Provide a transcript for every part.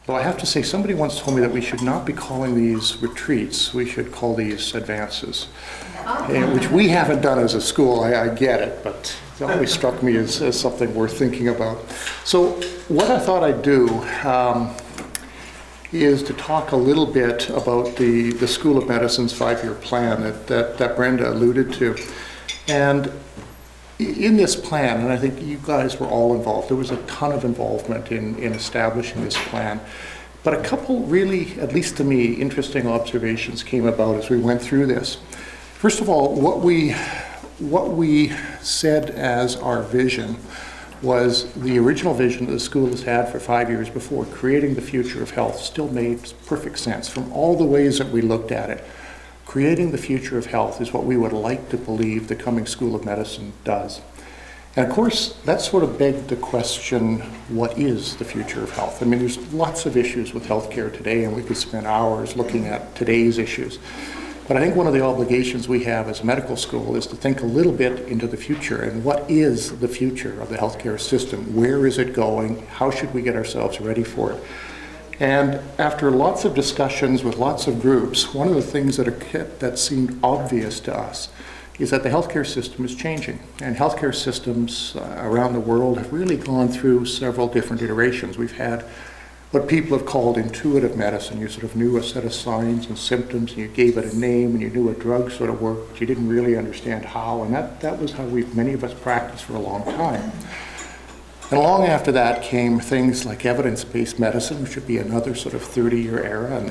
Though I have to say, somebody once told me that we should not be calling these retreats, we should call these advances, which we haven't done as a school. I get it, but it always struck me as something worth thinking about. So what I thought I'd do is to talk a little bit about the School of Medicine's 5-year plan that Brenda alluded to. And in this plan, and I think you guys were all involved, there was a ton of involvement in establishing this plan. But a couple really, at least to me, interesting observations came about as we went through this. First of all, what we said as our vision was the original vision that the school has had for 5 years before, creating the future of health, still made perfect sense from all the ways that we looked at it. Creating the future of health is what we would like to believe the coming School of Medicine does. And of course, that sort of begged the question, what is the future of health? I mean, there's lots of issues with healthcare today, and we could spend hours looking at today's issues. But I think one of the obligations we have as a medical school is to think a little bit into the future, and what is the future of the healthcare system? Where is it going? How should we get ourselves ready for it? And after lots of discussions with lots of groups, one of the things that seemed obvious to us is that the healthcare system is changing. And healthcare systems around the world have really gone through several different iterations. We've had what people have called intuitive medicine. You sort of knew a set of signs and symptoms, and you gave it a name, and you knew a drug sort of worked, but you didn't really understand how. And that was how many of us practiced for a long time. And long after that came things like evidence-based medicine, which would be another sort of 30-year era, and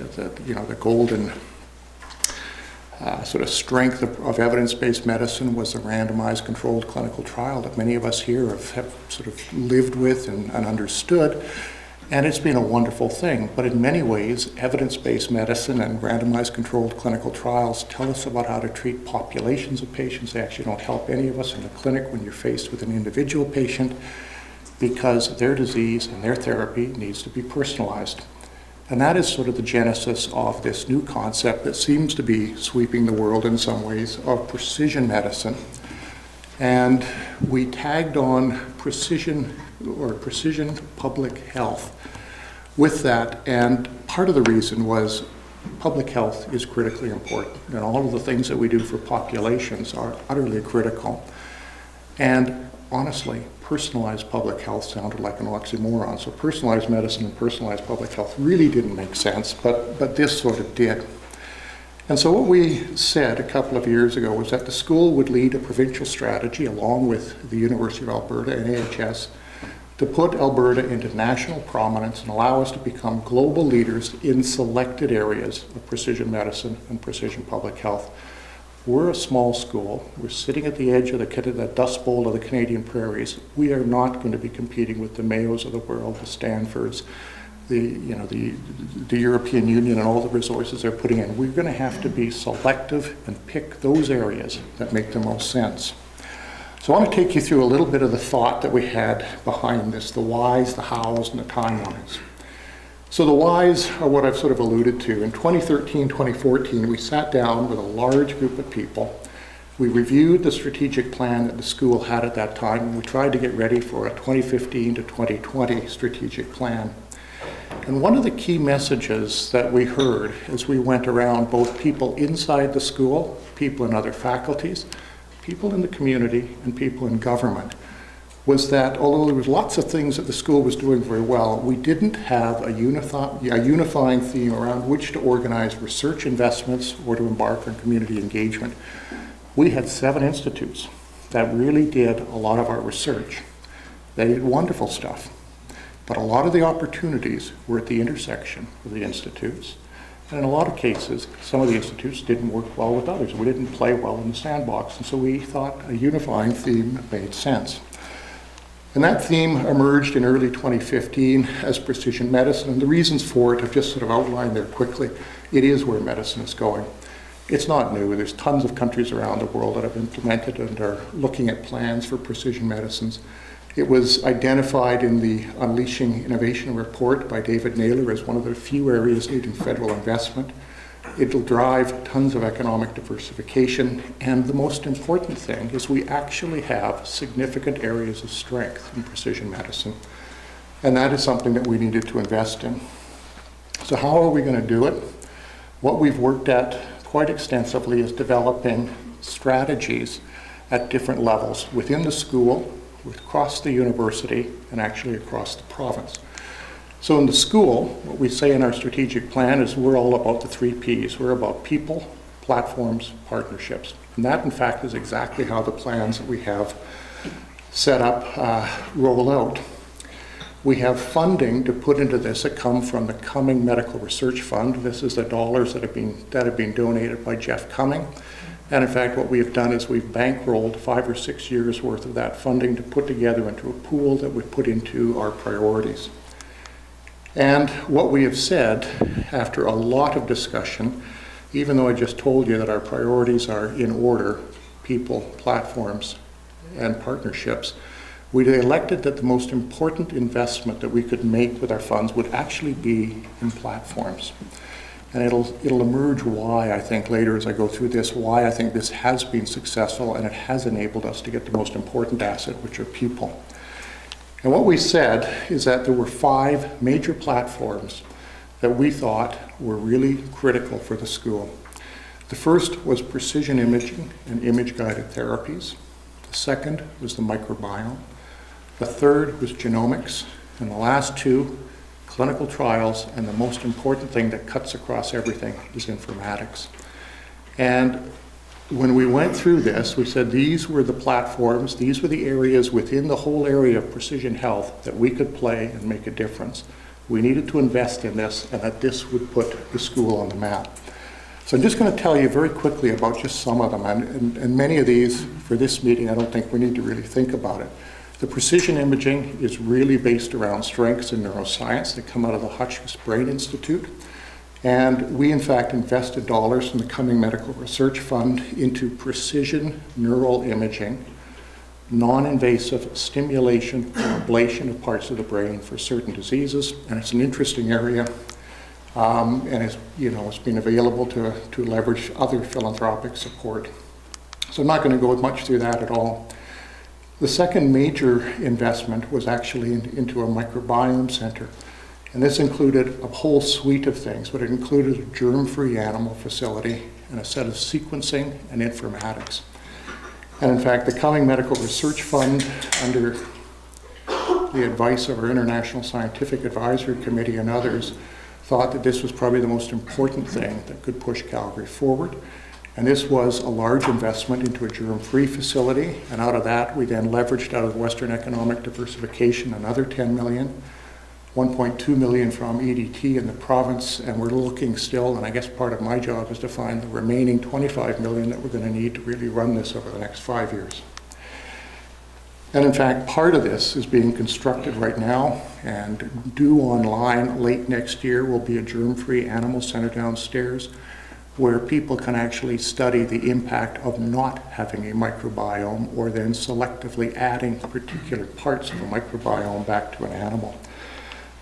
the golden sort of strength of evidence-based medicine was the randomized controlled clinical trial that many of us here have sort of lived with and understood. And it's been a wonderful thing. But in many ways, evidence-based medicine and randomized controlled clinical trials tell us about how to treat populations of patients. They actually don't help any of us in the clinic when you're faced with an individual patient, because their disease and their therapy needs to be personalized. And that is sort of the genesis of this new concept that seems to be sweeping the world in some ways of precision medicine. And we tagged on precision public health with that, and part of the reason was public health is critically important, and all of the things that we do for populations are utterly critical. And honestly, personalized public health sounded like an oxymoron. So personalized medicine and personalized public health really didn't make sense, but this sort of did. And so what we said a couple of years ago was that the school would lead a provincial strategy along with the University of Alberta and AHS to put Alberta into national prominence and allow us to become global leaders in selected areas of precision medicine and precision public health. We're a small school. We're sitting at the edge of the Dust Bowl of the Canadian prairies. We are not going to be competing with the Mayos of the world, the Stanfords, the European Union and all the resources they're putting in. We're going to have to be selective and pick those areas that make the most sense. So I want to take you through a little bit of the thought that we had behind this, the whys, the hows, and the timelines. So the whys are what I've sort of alluded to. In 2013, 2014, we sat down with a large group of people. We reviewed the strategic plan that the school had at that time, and we tried to get ready for a 2015 to 2020 strategic plan. And one of the key messages that we heard as we went around, both people inside the school, people in other faculties, people in the community, and people in government, was that although there was lots of things that the school was doing very well, we didn't have a unifying theme around which to organize research investments or to embark on community engagement. We had 7 institutes that really did a lot of our research. They did wonderful stuff, but a lot of the opportunities were at the intersection of the institutes. And in a lot of cases, some of the institutes didn't work well with others. We didn't play well in the sandbox, and so we thought a unifying theme made sense. And that theme emerged in early 2015 as precision medicine, and the reasons for it I've just sort of outlined there quickly. It is where medicine is going. It's not new. There's tons of countries around the world that have implemented and are looking at plans for precision medicines. It was identified in the Unleashing Innovation report by David Naylor as one of the few areas needing federal investment. It'll drive tons of economic diversification, and the most important thing is we actually have significant areas of strength in precision medicine. And that is something that we needed to invest in. So how are we going to do it? What we've worked at quite extensively is developing strategies at different levels within the school, across the university, and actually across the province. So in the school, what we say in our strategic plan is we're all about the 3 Ps. We're about people, platforms, partnerships. And that, in fact, is exactly how the plans that we have set up roll out. We have funding to put into this that come from the Cumming Medical Research Fund. This is the dollars that have been donated by Jeff Cumming. And in fact, what we have done is we've bankrolled 5 or 6 years worth of that funding to put together into a pool that we put into our priorities. And what we have said, after a lot of discussion, even though I just told you that our priorities are in order, people, platforms, and partnerships, we elected that the most important investment that we could make with our funds would actually be in platforms. And it'll emerge why, I think, later as I go through this, why I think this has been successful and it has enabled us to get the most important asset, which are people. And what we said is that there were 5 major platforms that we thought were really critical for the school. The first was precision imaging and image-guided therapies. The second was the microbiome. The third was genomics. And the last 2, clinical trials, and the most important thing that cuts across everything is informatics. And when we went through this, we said these were the platforms, these were the areas within the whole area of precision health that we could play and make a difference. We needed to invest in this, and that this would put the school on the map. So I'm just going to tell you very quickly about just some of them, and many of these, for this meeting, I don't think we need to really think about it. The precision imaging is really based around strengths in neuroscience that come out of the Hutchins Brain Institute. And we, in fact, invested dollars from the Cumming Medical Research Fund into precision neural imaging, non-invasive stimulation or ablation of parts of the brain for certain diseases. And it's an interesting area, and it's been available to leverage other philanthropic support. So I'm not going to go much through that at all. The second major investment was actually into a microbiome center. And this included a whole suite of things, but it included a germ-free animal facility and a set of sequencing and informatics. And in fact, the Cumming Medical Research Fund, under the advice of our International Scientific Advisory Committee and others, thought that this was probably the most important thing that could push Calgary forward. And this was a large investment into a germ-free facility. And out of that, we then leveraged out of Western Economic Diversification another 10 million. 1.2 million from EDT in the province, and we're looking still, and I guess part of my job is to find the remaining 25 million that we're going to need to really run this over the next 5 years. And in fact, part of this is being constructed right now, and due online late next year will be a germ-free animal center downstairs where people can actually study the impact of not having a microbiome or then selectively adding particular parts of a microbiome back to an animal.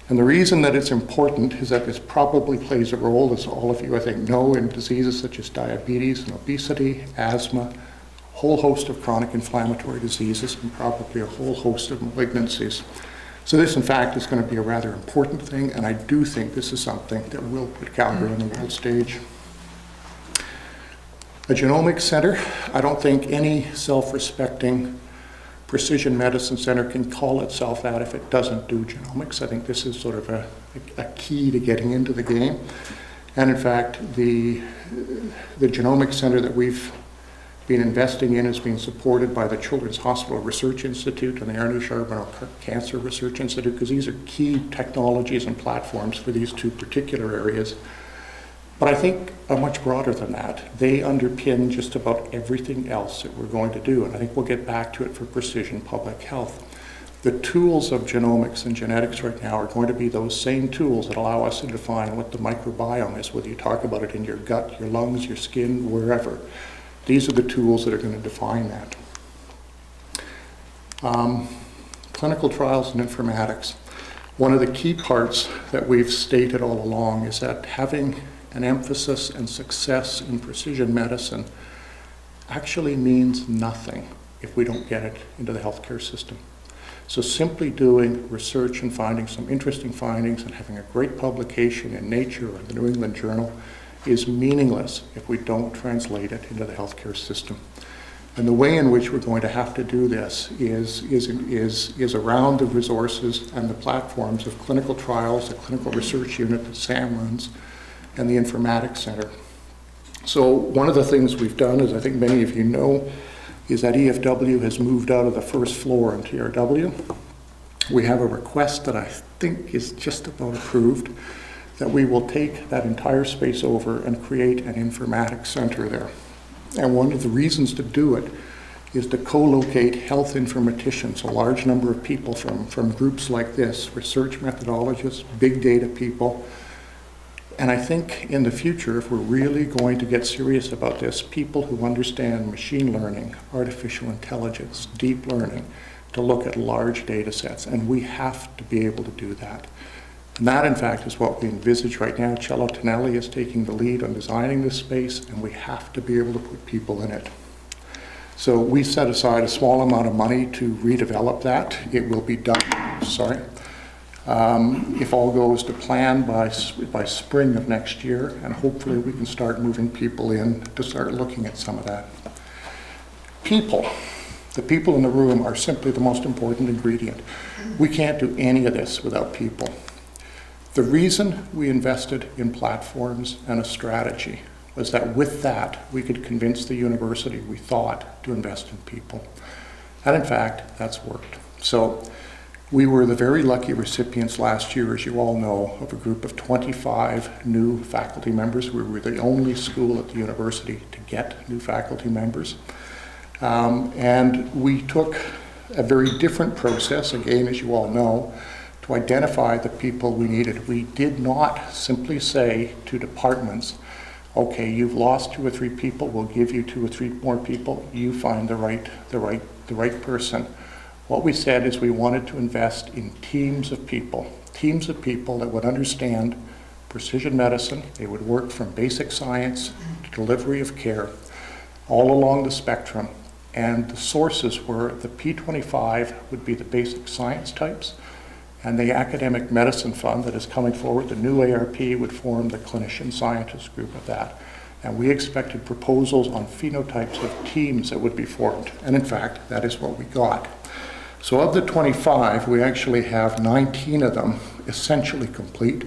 And the reason that it's important is that this probably plays a role, as all of you I think know, in diseases such as diabetes and obesity, asthma, a whole host of chronic inflammatory diseases, and probably a whole host of malignancies. So this, in fact, is going to be a rather important thing, and I do think this is something that will put Calgary on the world stage. A genomics center, I don't think any self-respecting precision medicine center can call itself that if it doesn't do genomics. I think this is sort of a key to getting into the game. And in fact, the genomics center that we've been investing in is being supported by the Children's Hospital Research Institute and the Arnie Charbonneau Cancer Research Institute, because these are key technologies and platforms for these 2 particular areas. But I think much broader than that. They underpin just about everything else that we're going to do, and I think we'll get back to it for precision public health. The tools of genomics and genetics right now are going to be those same tools that allow us to define what the microbiome is, whether you talk about it in your gut, your lungs, your skin, wherever. These are the tools that are going to define that. Clinical trials and informatics. One of the key parts that we've stated all along is that having an emphasis and success in precision medicine actually means nothing if we don't get it into the healthcare system. So simply doing research and finding some interesting findings and having a great publication in Nature or the New England Journal is meaningless if we don't translate it into the healthcare system. And the way in which we're going to have to do this is around the resources and the platforms of clinical trials, the clinical research unit that Sam runs, and the informatics center. So one of the things we've done, as I think many of you know, is that EFW has moved out of the first floor in TRW. We have a request that I think is just about approved, that we will take that entire space over and create an informatics center there. And one of the reasons to do it is to co-locate health informaticians, a large number of people from groups like this, research methodologists, big data people. And I think in the future, if we're really going to get serious about this, people who understand machine learning, artificial intelligence, deep learning, to look at large data sets. And we have to be able to do that. And that, in fact, is what we envisage right now. Cello Tonelli is taking the lead on designing this space, and we have to be able to put people in it. So we set aside a small amount of money to redevelop that. It will be done, if all goes to plan by spring of next year, and hopefully we can start moving people in to start looking at some of that. People. The people in the room are simply the most important ingredient. We can't do any of this without people. The reason we invested in platforms and a strategy was that with that, we could convince the university, we thought, to invest in people. And in fact, that's worked. So we were the very lucky recipients last year, as you all know, of a group of 25 new faculty members. We were the only school at the university to get new faculty members. And we took a very different process, again, as you all know, to identify the people we needed. We did not simply say to departments, okay, you've lost 2 or 3 people, we'll give you 2 or 3 more people, you find the right person. What we said is we wanted to invest in teams of people that would understand precision medicine. They would work from basic science to delivery of care all along the spectrum. And the sources were the P25 would be the basic science types, and the academic medicine fund that is coming forward, the new ARP, would form the clinician scientist group of that. And we expected proposals on phenotypes of teams that would be formed. And in fact, that is what we got. So of the 25, we actually have 19 of them essentially complete.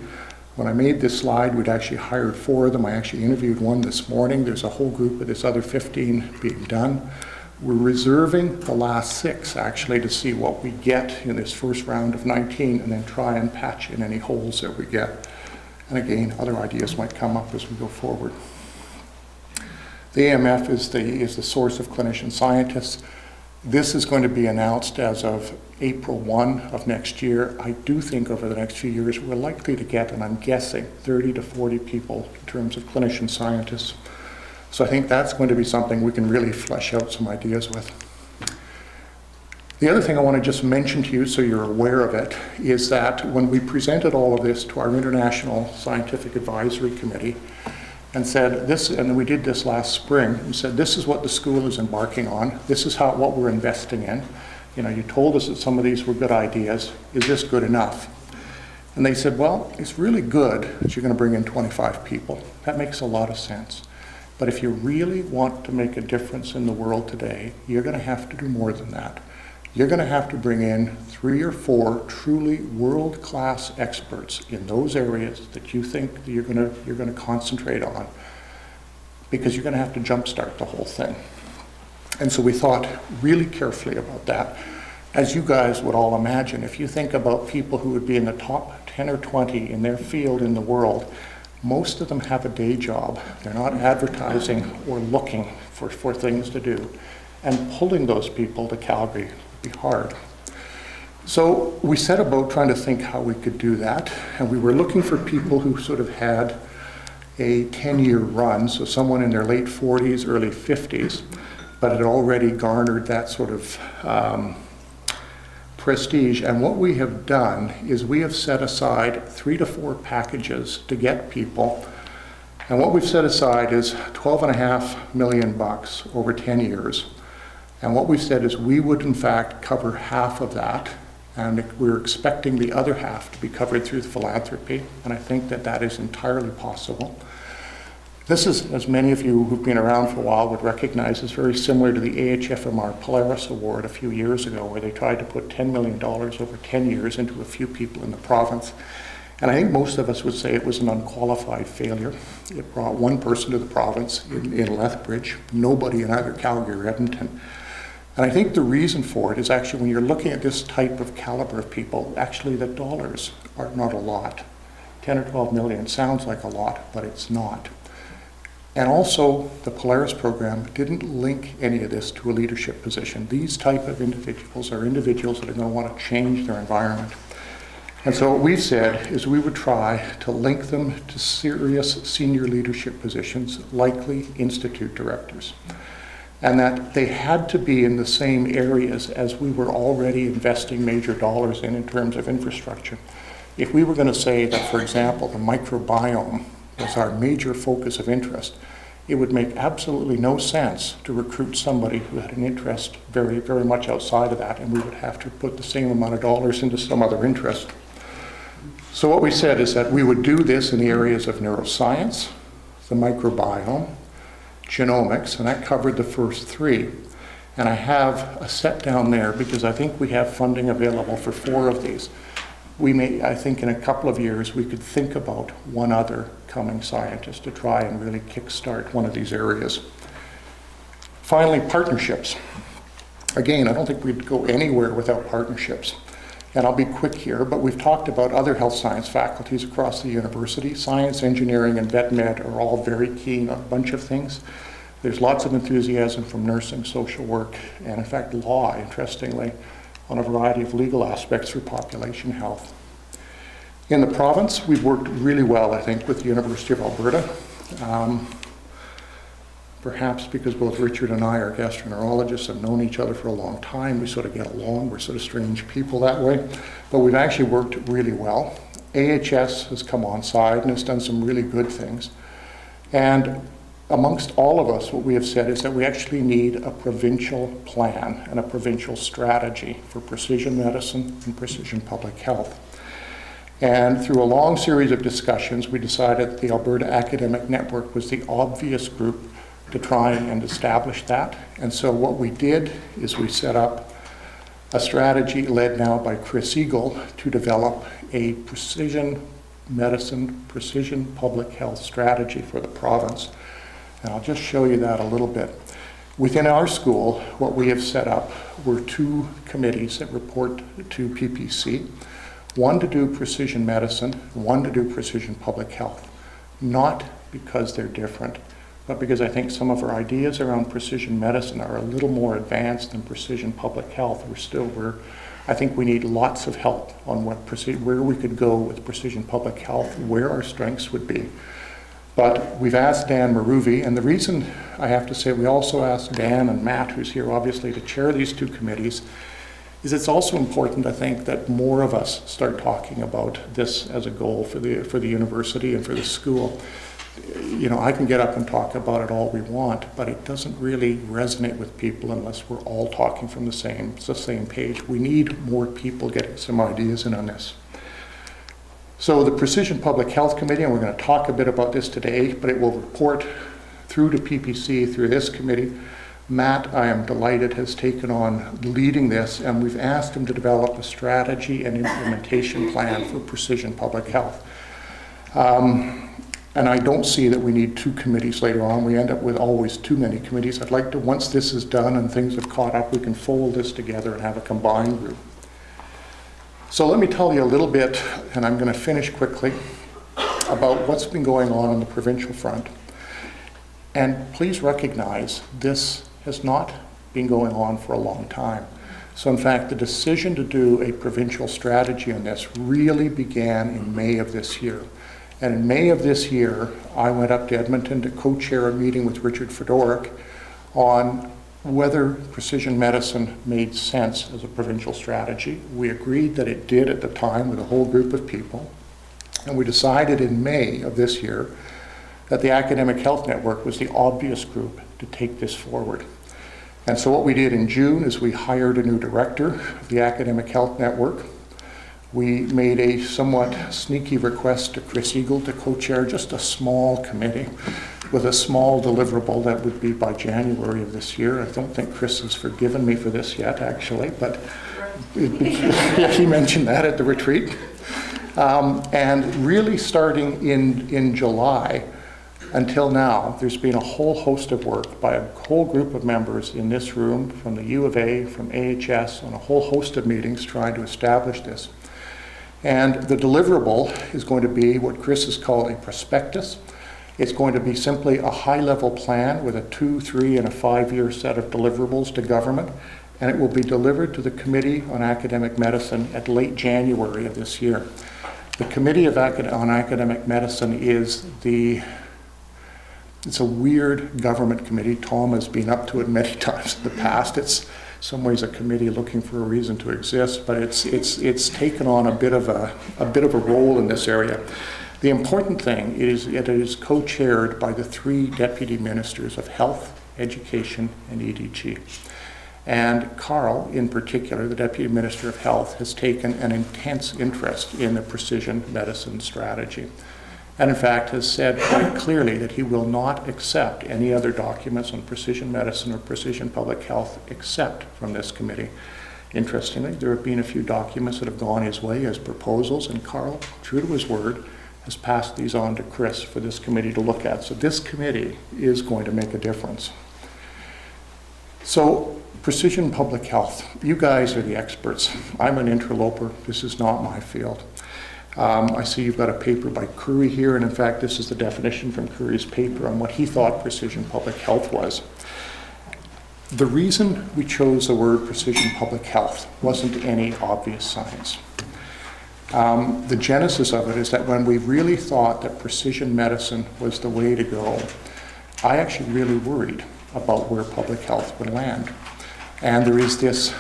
When I made this slide, we'd actually hired 4 of them. I actually interviewed one this morning. There's a whole group of this other 15 being done. We're reserving the last 6 actually to see what we get in this first round of 19 and then try and patch in any holes that we get. And again, other ideas might come up as we go forward. The AMF is the source of clinician scientists. This is going to be announced as of April 1 of next year. I do think over the next few years we're likely to get, and I'm guessing, 30 to 40 people in terms of clinician scientists. So I think that's going to be something we can really flesh out some ideas with. The other thing I want to just mention to you so you're aware of it is that when we presented all of this to our International Scientific Advisory Committee and said this, and we did this last spring, and said this is what the school is embarking on, this is what we're investing in. You know, you told us that some of these were good ideas. Is this good enough? And they said, well, it's really good that you're going to bring in 25 people. That makes a lot of sense. But if you really want to make a difference in the world today, you're going to have to do more than that. You're going to have to bring in 3 or 4 truly world-class experts in those areas that you think that you're going to concentrate on, because you're going to have to jumpstart the whole thing. And so we thought really carefully about that. As you guys would all imagine, if you think about people who would be in the top 10 or 20 in their field in the world, most of them have a day job. They're not advertising or looking for things to do. And pulling those people to Calgary would be hard. So we set about trying to think how we could do that. And we were looking for people who sort of had a 10-year run, so someone in their late 40s, early 50s, but had already garnered that sort of prestige. And what we have done is we have set aside 3 to 4 packages to get people. And what we've set aside is $12.5 million over 10 years. And what we've said is we would in fact cover half of that And we're expecting the other half to be covered through philanthropy, and I think that that is entirely possible. This is, as many of you who've been around for a while would recognize, is very similar to the AHFMR Polaris Award a few years ago, where they tried to put $10 million over 10 years into a few people in the province. And I think most of us would say it was an unqualified failure. It brought one person to the province in Lethbridge, nobody in either Calgary or Edmonton. And I think the reason for it is actually when you're looking at this type of caliber of people, actually the dollars are not a lot. 10 or 12 million sounds like a lot, but it's not. And also, the Polaris program didn't link any of this to a leadership position. These type of individuals are individuals that are going to want to change their environment. And so what we've said is we would try to link them to serious senior leadership positions, likely institute directors. And that they had to be in the same areas as we were already investing major dollars in terms of infrastructure. If we were going to say that, for example, the microbiome was our major focus of interest, it would make absolutely no sense to recruit somebody who had an interest very, very much outside of that, and we would have to put the same amount of dollars into some other interest. So what we said is that we would do this in the areas of neuroscience, the microbiome, genomics, and that covered the first three. And I have a set down there because I think we have funding available for 4 of these. We may, I think in a couple of years, we could think about one other coming scientist to try and really kickstart one of these areas. Finally, partnerships. Again, I don't think we'd go anywhere without partnerships. And I'll be quick here, but we've talked about other health science faculties across the university. Science, engineering, and vet med are all very keen on a bunch of things. There's lots of enthusiasm from nursing, social work, and in fact law, interestingly, on a variety of legal aspects for population health. In the province, we've worked really well, I think, with the University of Alberta. Perhaps because both Richard and I are gastroenterologists, have known each other for a long time, we sort of get along, we're sort of strange people that way, but we've actually worked really well. AHS has come on side and has done some really good things. And amongst all of us, what we have said is that we actually need a provincial plan and a provincial strategy for precision medicine and precision public health. And through a long series of discussions, we decided that the Alberta Academic Network was the obvious group to try and establish that. And so what we did is we set up a strategy led now by Chris Eagle to develop a precision medicine, precision public health strategy for the province. And I'll just show you that a little bit. Within our school, what we have set up were 2 committees that report to PPC. One to do precision medicine, one to do precision public health. Not because they're different, but because I think some of our ideas around precision medicine are a little more advanced than precision public health. I think we need lots of help on where we could go with precision public health, where our strengths would be. But we've asked Dan Maruvi, and the reason I have to say we also asked Dan and Matt, who's here obviously, to chair these 2 committees, is it's also important, I think, that more of us start talking about this as a goal for the university and for the school. You know, I can get up and talk about it all we want, but it doesn't really resonate with people unless we're all talking from the same page. We need more people getting some ideas in on this. So the Precision Public Health Committee, and we're going to talk a bit about this today, but it will report through to PPC through this committee. Matt, I am delighted, has taken on leading this, and we've asked him to develop a strategy and implementation plan for precision public health. And I don't see that we need 2 committees later on. We end up with always too many committees. I'd like to, once this is done and things have caught up, we can fold this together and have a combined group. So let me tell you a little bit, and I'm going to finish quickly, about what's been going on the provincial front. And please recognize this has not been going on for a long time. So in fact, the decision to do a provincial strategy on this really began in May of this year. And in May of this year, I went up to Edmonton to co-chair a meeting with Richard Fedoruk on whether precision medicine made sense as a provincial strategy. We agreed that it did at the time with a whole group of people. And we decided in May of this year that the Academic Health Network was the obvious group to take this forward. And so what we did in June is we hired a new director of the Academic Health Network. We made a somewhat sneaky request to Chris Eagle to co-chair just a small committee with a small deliverable that would be by January of this year. I don't think Chris has forgiven me for this yet, actually, but yeah, he mentioned that at the retreat. And really starting in July until now, there's been a whole host of work by a whole group of members in this room, from the U of A, from AHS, on a whole host of meetings trying to establish this. And the deliverable is going to be what Chris has called a prospectus. It's going to be simply a high-level plan with a 2, 3, and a 5-year set of deliverables to government, and it will be delivered to the Committee on Academic Medicine at late January of this year. The Committee on Academic Medicine is it's a weird government committee. Tom has been up to it many times in the past. It's some ways a committee looking for a reason to exist, but it's taken on a bit of a role in this area. The important thing is it is co-chaired by the 3 deputy ministers of health, education, and EDG. And Carl, in particular, the Deputy Minister of Health, has taken an intense interest in the precision medicine strategy. And in fact has said quite clearly that he will not accept any other documents on precision medicine or precision public health except from this committee. Interestingly, there have been a few documents that have gone his way as proposals, and Carl, true to his word, has passed these on to Chris for this committee to look at. So this committee is going to make a difference. So precision public health, you guys are the experts. I'm an interloper. This is not my field. I see you've got a paper by Curry here, and in fact this is the definition from Curry's paper on what he thought precision public health was. The reason we chose the word precision public health wasn't any obvious science. The genesis of it is that when we really thought that precision medicine was the way to go, I actually really worried about where public health would land. And there is this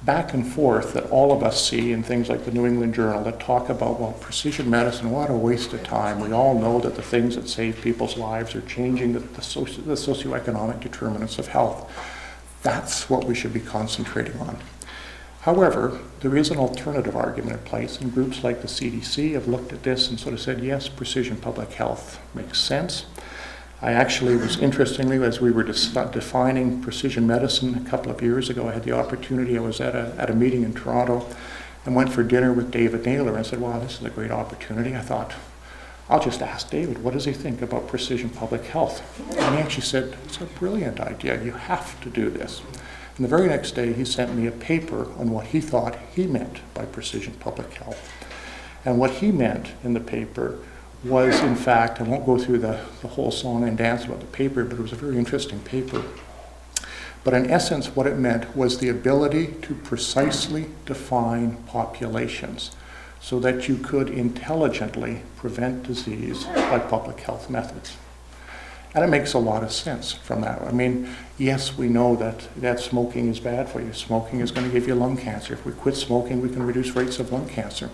back and forth that all of us see in things like the New England Journal that talk about, well, precision medicine, what a waste of time. We all know that the things that save people's lives are changing the socioeconomic determinants of health. That's what we should be concentrating on. However, there is an alternative argument in place, and groups like the CDC have looked at this and sort of said, yes, precision public health makes sense. I actually was, interestingly, as we were defining precision medicine a couple of years ago, I had the opportunity, I was at a meeting in Toronto and went for dinner with David Naylor and said, wow, this is a great opportunity. I thought, I'll just ask David, what does he think about precision public health? And he actually said, it's a brilliant idea, you have to do this. And the very next day, he sent me a paper on what he thought he meant by precision public health. And what he meant in the paper was, in fact, I won't go through the whole song and dance about the paper, but it was a very interesting paper. But in essence, what it meant was the ability to precisely define populations so that you could intelligently prevent disease by public health methods. And it makes a lot of sense from that. I mean, yes, we know that smoking is bad for you. Smoking is going to give you lung cancer. If we quit smoking, we can reduce rates of lung cancer.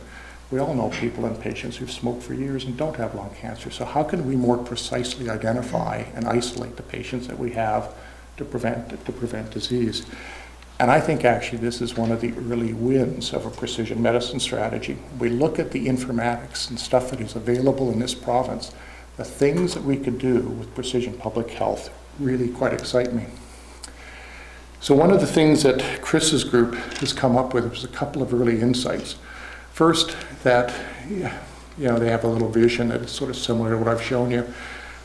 We all know people and patients who've smoked for years and don't have lung cancer. So how can we more precisely identify and isolate the patients that we have to prevent disease? And I think actually this is one of the early wins of a precision medicine strategy. We look at the informatics and stuff that is available in this province. The things that we could do with precision public health really quite excite me. So one of the things that Chris's group has come up with was a couple of early insights. First, that they have a little vision that is sort of similar to what I've shown you,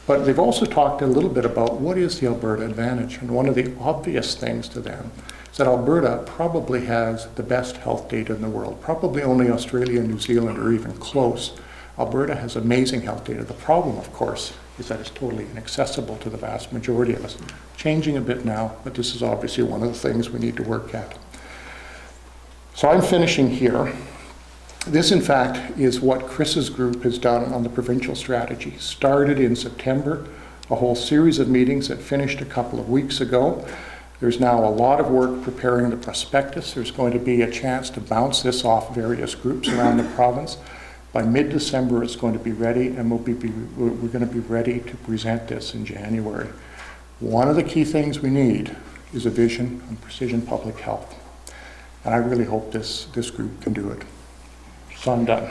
but they've also talked a little bit about what is the Alberta advantage. And one of the obvious things to them is that Alberta probably has the best health data in the world. Probably only Australia and New Zealand are even close. Alberta has amazing health data. The problem, of course, is that it's totally inaccessible to the vast majority of us. Changing a bit now, but this is obviously one of the things we need to work at. So I'm finishing here. This, in fact, is what Chris's group has done on the provincial strategy. Started in September, a whole series of meetings that finished a couple of weeks ago. There's now a lot of work preparing the prospectus. There's going to be a chance to bounce this off various groups around the province. By mid-December, it's going to be ready, and we're going to be ready to present this in January. One of the key things we need is a vision on precision public health. And I really hope this group can do it. So I'm done.